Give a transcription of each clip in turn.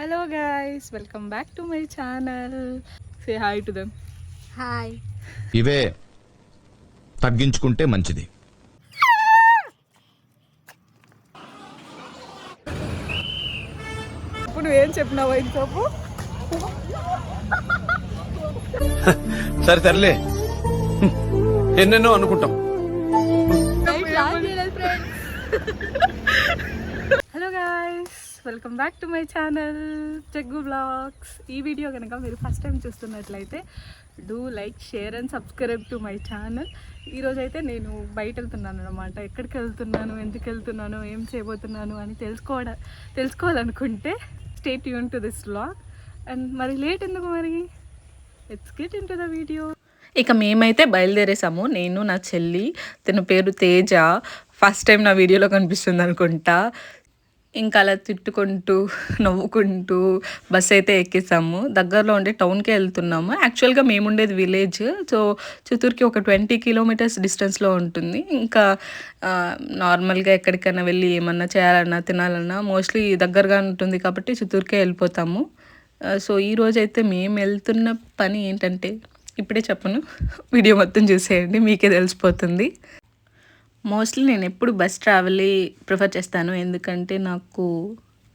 Hello guys, welcome back to my channel. Say hi to them. Hi. ఇవే తగ్గించుకుంటే మంచిది. ఇప్పుడు నువ్వేం చెప్పినావు ఇది చెప్పు. సరే సర్లే, ఎన్నెన్నో అనుకుంటాం. Hello guys, welcome back to my channel Jaggu blogs. ఈ వీడియో కనుక మీరు ఫస్ట్ టైం చూస్తున్నట్లయితే do like, share and subscribe to my channel. ఈరోజైతే నేను బయట వెళ్తున్నాను అనమాట. ఎక్కడికి వెళ్తున్నాను, ఎందుకు వెళ్తున్నాను, ఏం చేయబోతున్నాను అని తెలుసుకోవాలనుకుంటే stay tune to this vlog. And మరి లేట్ ఎందుకు, మరి let's get into the video. ఇక మేమైతే బయలుదేరేసాము, నేను నా చెల్లి. తన పేరు తేజ. ఫస్ట్ టైం నా వీడియోలో కనిపిస్తుంది అనుకుంటా. ఇంకా అలా తిట్టుకుంటూ నవ్వుకుంటూ బస్ అయితే ఎక్కేసాము. దగ్గరలో ఉండే టౌన్కే వెళ్తున్నాము. యాక్చువల్గా మేము ఉండేది విలేజ్. సో చిత్తూరుకి ఒక 20 కిలోమీటర్స్ డిస్టెన్స్లో ఉంటుంది. ఇంకా నార్మల్గా ఎక్కడికైనా వెళ్ళి ఏమన్నా చేయాలన్నా తినాలన్నా మోస్ట్లీ దగ్గరగా ఉంటుంది కాబట్టి చిత్తూరుకే వెళ్ళిపోతాము. సో ఈరోజైతే మేము వెళ్తున్న పని ఏంటంటే ఇప్పుడే చెప్పను, వీడియో మొత్తం చూసేయండి, మీకే తెలిసిపోతుంది. మోస్ట్లీ నేను ఎప్పుడు బస్ ట్రావెలే ప్రిఫర్ చేస్తాను, ఎందుకంటే నాకు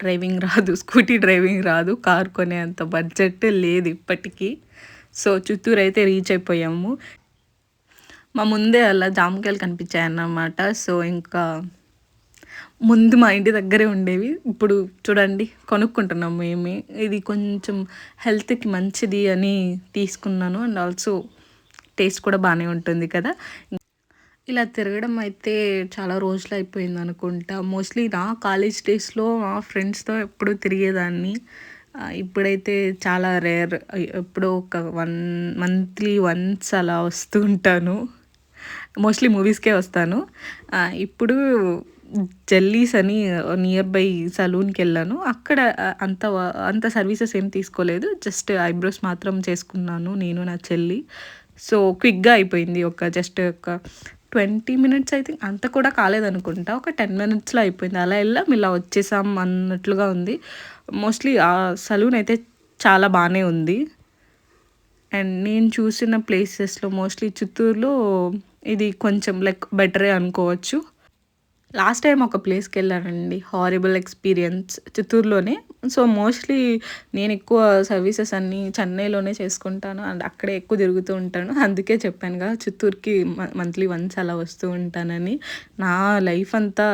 డ్రైవింగ్ రాదు, స్కూటీ డ్రైవింగ్ రాదు, కార్ కొనే అంత బడ్జెట్ లేదు ఇప్పటికీ. సో చిత్తూరు అయితే రీచ్ అయిపోయాము. మా ముందే అలా జామకాయలు కనిపించాయి అన్నమాట. సో ఇంకా ముందు మా ఇంటి దగ్గరే ఉండేవి, ఇప్పుడు చూడండి కొనుక్కుంటున్నాము మేము. ఇది కొంచెం హెల్త్కి మంచిది అని తీసుకున్నాను. అండ్ ఆల్సో టేస్ట్ కూడా బాగానే ఉంటుంది కదా. ఇలా తిరగడం అయితే చాలా రోజులు అయిపోయింది అనుకుంటా. మోస్ట్లీ నా కాలేజ్ డేస్లో మా ఫ్రెండ్స్తో ఎప్పుడూ తిరిగేదాన్ని. ఇప్పుడైతే చాలా రేర్, ఎప్పుడో ఒక మంత్లీ వన్స్ అలా వస్తూ ఉంటాను. మోస్ట్లీ మూవీస్కే వస్తాను. ఇప్పుడు జెల్లీస్ అని నియర్ బై సలూన్కి వెళ్ళాను. అక్కడ అంత సర్వీసెస్ ఏం తీసుకోలేదు, జస్ట్ ఐబ్రోస్ మాత్రం చేసుకున్నాను నేను నా చెల్లి. సో క్విక్గా అయిపోయింది, జస్ట్ ఒక 20 మినిట్స్ అయితే అంత కూడా కాలేదనుకుంటా, ఒక 10 మినిట్స్లో అయిపోయింది. అలా వెళ్ళాం, ఇలా వచ్చేసాం అన్నట్లుగా ఉంది. మోస్ట్లీ ఆ సలూన్ అయితే చాలా బాగానే ఉంది. అండ్ నేను చూసిన ప్లేసెస్లో మోస్ట్లీ చిత్తూరులో ఇది కొంచెం బెటరే అనుకోవచ్చు. లాస్ట్ టైం ఒక ప్లేస్కి వెళ్ళానండి, హారిబుల్ ఎక్స్పీరియన్స్ చిత్తూరులోనే. సో మోస్ట్లీ నేను ఎక్కువ సర్వీసెస్ అన్నీ చెన్నైలోనే చేసుకుంటాను అండ్ అక్కడే ఎక్కువ తిరుగుతూ ఉంటాను. అందుకే చెప్పాను కదా, చిత్తూరుకి మంత్లీ వన్స్ అలా వస్తూ ఉంటానని. నా లైఫ్ అంతా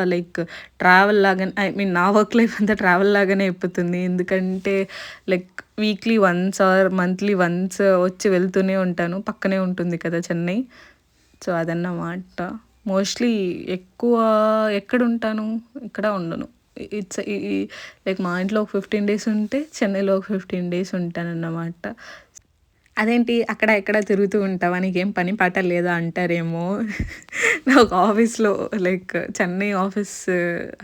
ట్రావెల్ లాగానే, నా వర్క్ లైఫ్ అంతా ట్రావెల్ లాగానే అయిపోతుంది. ఎందుకంటే weekly once or monthly once వచ్చి వెళ్తూనే ఉంటాను. పక్కనే ఉంటుంది కదా చెన్నై. సో అదన్నమాట. మోస్ట్లీ ఎక్కువ ఎక్కడ ఉంటాను, ఇక్కడ ఉండను. ఇట్స్ మా ఇంట్లో ఒక 15 డేస్ ఉంటే చెన్నైలో ఒక 15 డేస్ ఉంటానన్నమాట. అదేంటి అక్కడ ఎక్కడ తిరుగుతూ ఉంటావా, నీకేం పని పాట లేదా అంటారేమో. నాకు ఆఫీస్లో చెన్నై ఆఫీస్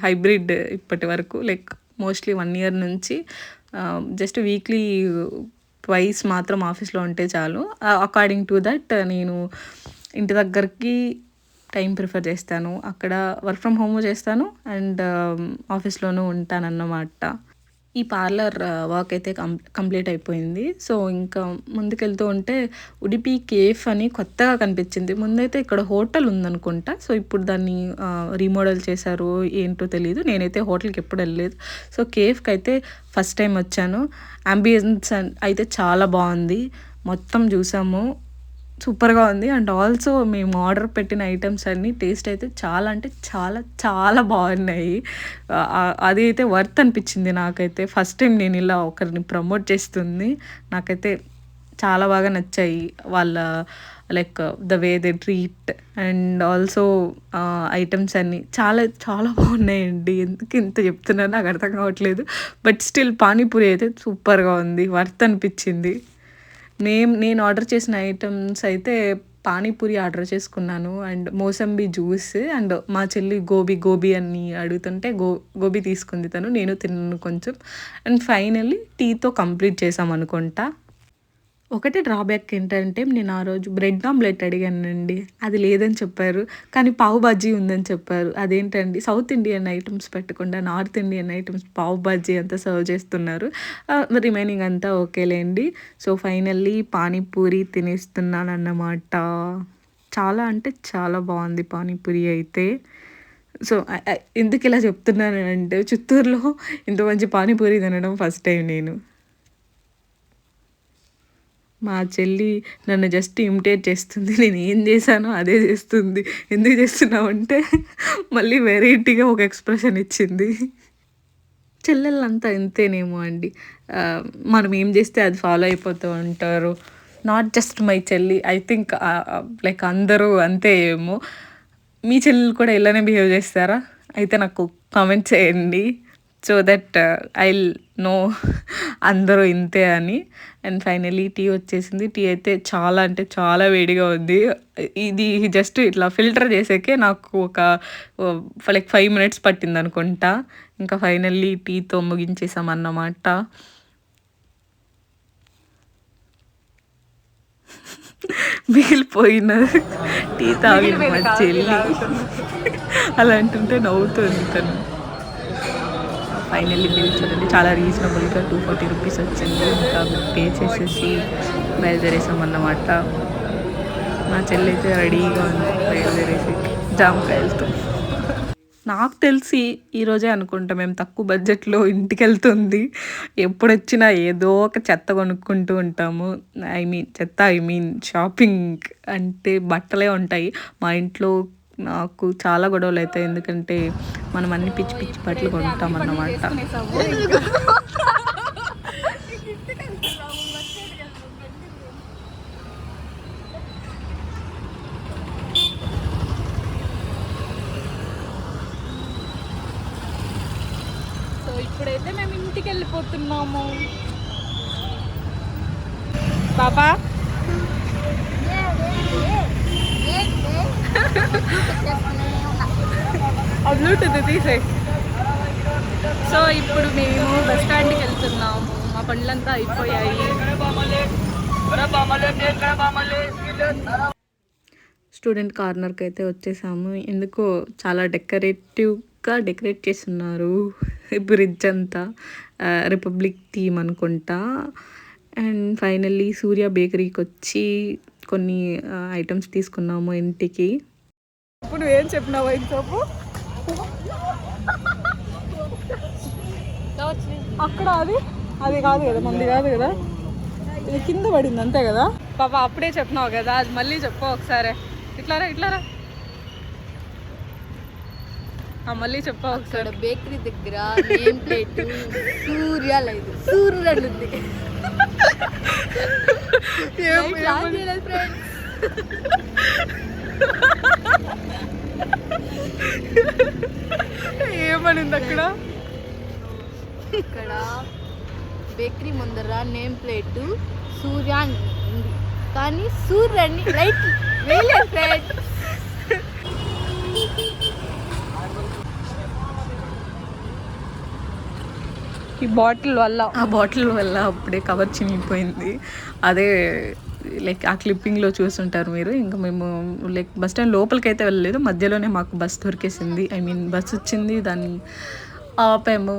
హైబ్రిడ్ ఇప్పటి వరకు, మోస్ట్లీ 1 ఇయర్ నుంచి జస్ట్ వీక్లీ ట్వైస్ మాత్రం ఆఫీస్లో ఉంటే చాలు. అకార్డింగ్ టు దట్ నేను ఇంటి దగ్గరికి టైం ప్రిఫర్ చేస్తాను. అక్కడ వర్క్ ఫ్రమ్ హోమ్ చేస్తాను అండ్ ఆఫీస్లోనూ ఉంటానన్నమాట. ఈ పార్లర్ వర్క్ అయితే కంప్లీట్ అయిపోయింది. సో ఇంకా ముందుకెళ్తూ ఉంటే ఉడిపి కేఫ్ అని కొత్తగా కనిపించింది. ముందైతే ఇక్కడ హోటల్ ఉందనుకుంటా. సో ఇప్పుడు దాన్ని రీమోడల్ చేశారు, ఏంటో తెలియదు. నేనైతే హోటల్కి ఎప్పుడు వెళ్ళలేదు. సో కేఫ్కి అయితే ఫస్ట్ టైం వచ్చాను. అంబియన్స్ అయితే చాలా బాగుంది, మొత్తం చూసాము, సూపర్గా ఉంది. అండ్ ఆల్సో మేము ఆర్డర్ పెట్టిన ఐటమ్స్ అన్నీ టేస్ట్ అయితే చాలా అంటే చాలా చాలా బాగున్నాయి. అది అయితే వర్త్ అనిపించింది నాకైతే. ఫస్ట్ టైం నేను ఇలా ఒకరిని ప్రమోట్ చేస్తుంది. నాకైతే చాలా బాగా నచ్చాయి వాళ్ళ the way they treat and also items అన్నీ చాలా చాలా బాగున్నాయండి. ఎందుకు ఇంత చెప్తున్నాను నాకు అర్థం కావట్లేదు. బట్ స్టిల్ పానీపూరి అయితే సూపర్గా ఉంది, వర్త్ అనిపించింది. నేను ఆర్డర్ చేసిన ఐటమ్స్ అయితే పానీపూరి ఆర్డర్ చేసుకున్నాను అండ్ మోసంబి జ్యూస్. అండ్ మా చెల్లి గోబీ అని అడుగుతుంటే గోబీ తీసుకుంది తను, నేను తిన్నాను కొంచెం. అండ్ ఫైనల్లీ టీతో కంప్లీట్ చేసాం అనుకుంటా. ఒకటి డ్రాబ్యాక్ ఏంటంటే నేను ఆ రోజు బ్రెడ్ ఆమ్లెట్ అడిగానండి, అది లేదని చెప్పారు. కానీ పావు బాజీ ఉందని చెప్పారు. అదేంటండి, సౌత్ ఇండియన్ ఐటమ్స్ పెట్టకుండా నార్త్ ఇండియన్ ఐటమ్స్ పావు బాజీ అంతా సర్వ్ చేస్తున్నారు. రిమైనింగ్ అంతా ఓకేలేండి. సో ఫైనల్లీ పానీపూరి తినేస్తున్నాను అన్నమాట. చాలా అంటే చాలా బాగుంది పానీపూరి అయితే. సో ఎందుకు ఇలా చెప్తున్నాను అంటే, చిత్తూరులో ఇంత మంచి పానీపూరి తినడం ఫస్ట్ టైం నేను. మా చెల్లి నన్ను జస్ట్ ఇమిటేట్ చేస్తుంది, నేను ఏం చేశానో అదే చేస్తుంది. ఎందుకు చేస్తున్నావు అంటే మళ్ళీ వెరైటీగా ఒక ఎక్స్ప్రెషన్ ఇచ్చింది. చెల్లెళ్ళంతా ఇంతేనేమో అండి, మనం ఏం చేస్తే అది ఫాలో అయిపోతూ ఉంటారు. నాట్ జస్ట్ మై చెల్లి, ఐ థింక్ లైక్ అందరూ అంతే ఏమో. మీ చెల్లెలు కూడా ఇలానే బిహేవ్ చేస్తారా? అయితే నాకు కామెంట్ చేయండి, సో దట్ ఐ నో అందరూ ఇంతే అని. అండ్ ఫైనలీ టీ వచ్చేసింది. టీ అయితే చాలా అంటే చాలా వేడిగా ఉంది. ఇది జస్ట్ ఇట్లా ఫిల్టర్ చేసేకే నాకు ఒక లైక్ 5 minutes పట్టింది అనుకుంటా. ఇంకా ఫైనల్లీ టీతో ముగించేసామన్నమాట. మిగిలిపోయిన టీ తాగిన మా చెల్లి అలా అంటుంటే నవ్వుతుంది తను. ఫైనల్లీ బిల్ చూడండి, చాలా రీజనబుల్గా 240 రూపీస్ వచ్చింది. ఇంకా పే చేసేసి బయలుదేరేసామన్నమాట. మా చెల్లి అయితే రెడీగా ఉంది బయలుదేరేసి జామకాయలతో. నాకు తెలిసి ఈరోజే అనుకుంటా మేము తక్కువ బడ్జెట్లో ఇంటికి వెళ్తుంది. ఎప్పుడు వచ్చినా ఏదో ఒక చెత్త కొనుక్కుంటూ ఉంటాము. ఐ మీన్ షాపింగ్ అంటే బట్టలే ఉంటాయి. మా ఇంట్లో నాకు చాలా గొడవలు అవుతాయి, ఎందుకంటే మనం అన్ని పిచ్చి పిచ్చి బట్టలు కొంటాం అన్నమాట. సో ఇప్పుడైతే మేము ఇంటికి వెళ్ళిపోతున్నాము. పాపా బ్లూటూత్ తీసే. సో ఇప్పుడు మేము బస్ స్టాండ్కి వెళ్తున్నాము. మా పనులంతా అయిపోయాయి. స్టూడెంట్ కార్నర్కి అయితే వచ్చేసాము. ఎందుకో చాలా డెకరేటివ్గా డెకరేట్ చేస్తున్నారు బ్రిడ్జ్ అంతా. రిపబ్లిక్ థీమ్ అనుకుంటా. అండ్ ఫైనల్లీ సూర్య బేకరీకి వచ్చి కొన్ని ఐటమ్స్ తీసుకున్నాము ఇంటికి. ఇప్పుడు ఏం చెప్పినావు చెప్పు. అక్కడ అది కాదు కదా, మంది కాదు కదా, ఇది కింద పడింది అంతే కదా. పాప అప్పుడే చెప్పినావు కదా, అది మళ్ళీ చెప్పు ఒకసారి. ఇట్లారా మళ్ళీ చెప్పా ఒకసారి. బేకరీ దగ్గర నేమ్ ప్లేట్ సూర్య లేదు, సూర్యుడు ఉంది. ఏమనింది అక్కడ? ఇక్కడ బేకరీ ముందర నేమ్ ప్లేట్ సూర్య ఉంది, కానీ సూర్యుడిని లైట్ వేయలేదు ఫ్రెండ్. ఈ బాటిల్ వల్ల అప్పుడే కవర్ చినిగిపోయింది. అదే లైక్ ఆ క్లిప్పింగ్లో చూస్తుంటారు మీరు. ఇంకా మేము లైక్ బస్ స్టాండ్ లోపలికి అయితే వెళ్ళలేదు, మధ్యలోనే మాకు బస్ దొరికేసింది. బస్ వచ్చింది, దాన్ని ఆపాము.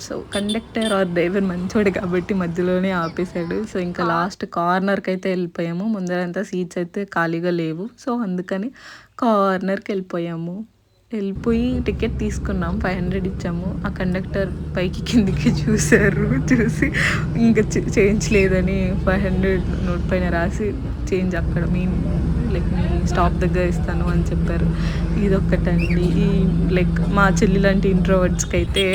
సో కండక్టర్ ఆర్ డ్రైవర్ మంచోడు కాబట్టి మధ్యలోనే ఆపేశాడు. సో ఇంకా లాస్ట్ కార్నర్కి అయితే వెళ్ళిపోయాము. ముందరంతా సీట్స్ అయితే ఖాళీగా లేవు, సో అందుకని కార్నర్కి వెళ్ళిపోయి టికెట్ తీసుకున్నాం. 500 ఇచ్చాము. ఆ కండక్టర్ పైకి కిందికి చూసి ఇంకా చేంజ్ లేదని 500 నోట్ పైన రాసి చేంజ్ అక్కడ మీ స్టాప్ దగ్గర ఇస్తాను అని చెప్పారు. ఇదొక్కటండి. ఈ లైక్ మా చెల్లి లాంటి ఇంట్రోవర్ట్స్కి అయితే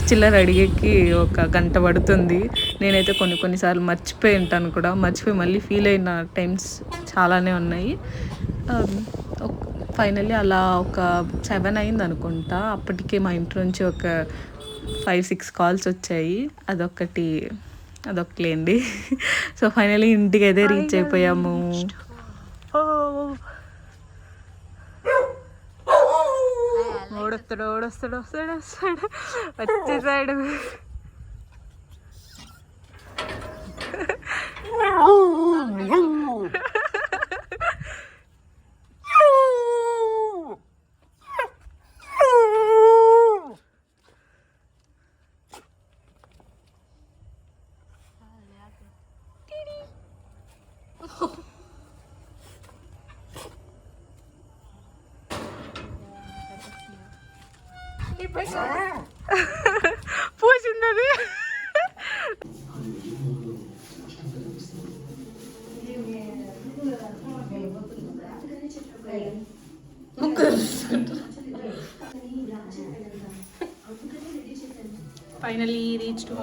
చిల్లర అడిగేకి 1 గంట పడుతుంది. నేనైతే కొన్నిసార్లు మర్చిపోయి ఉంటాను కూడా. మర్చిపోయి మళ్ళీ ఫీల్ అయిన టైమ్స్ చాలానే ఉన్నాయి. ఫైనల్లీ అలా ఒక 7 అయింది అనుకుంటా. అప్పటికే మా ఇంటి నుంచి ఒక 5-6 కాల్స్ వచ్చాయి. అదొకలేండి. సో ఫైనల్లీ ఇంటికి అయితే రీచ్ అయిపోయాము. ఓడొస్తాడు వచ్చేసాడు. పూసింది అది. Finally reach to